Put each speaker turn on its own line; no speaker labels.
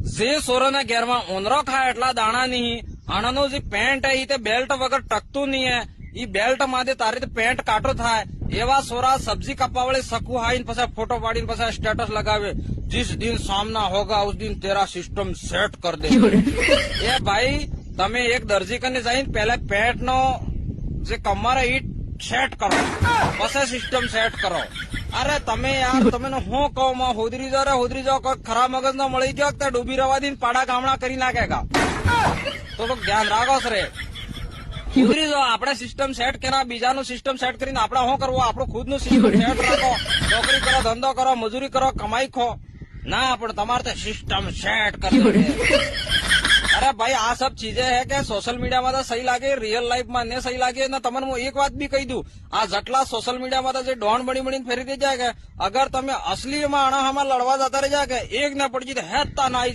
જે સોરોના ઘેરમાં ઉંદરો ખાય એટલા દાણા નહીં, આણાનું જે પેન્ટ હે તે બેલ્ટ વગર ટકતું નહીં હે, ઈ બેલ્ટ માંથી તારી પેન્ટ કાટો થાય એવા સોરા સબ્જી કાપવા વાળી સકુ હાઈને પછી ફોટો પાડીને પછી સ્ટેટસ લગાવે, जिस दिन सामना होगा उस दिन तेरा सिस्टम सेट कर दे। એ ભાઈ તમે એક દરજી કને જઈને પેલા પેન્ટ નો જે કમર હે ઈ સેટ કરો, પછી સિસ્ટમ સેટ કરો। અરે તમે યાર તમે હું કહું માં હોદરી જાઓ કોઈ ખરા મગજ નો મળી ગયો તો ડૂબી રવા દઈને પાડા ગામડા કરી નાખેગા, થોડુંક ધ્યાન રાખો સરે। હોદરી જાઓ, આપણે સિસ્ટમ સેટ કર્યા, બીજાનું સિસ્ટમ સેટ કરીને આપણે શું કરવું, આપણું ખુદનું સિસ્ટમ સેટ રાખો, નોકરી કરો, ધંધો કરો, મજૂરી કરો, કમાઈ ખો ના, પણ તમારે તો સિસ્ટમ સેટ કરવી। અરે ભાઈ આ સબ ચીજે હે કે સોશિયલ મીડિયામાં તો સહી લાગે, રિયલ લાઈફમાં ને સહી લાગે ને। તમને હું એક વાત બી કહી દઉં, આ જેટલા સોશિયલ મીડિયામાં તો જે ડોન બની ફેરી દઈ જાય કે અગર તમે અસલીમાં આણાહામાં લડવા જતા રહી જાય કે એક ને પડી જાય હેતા ના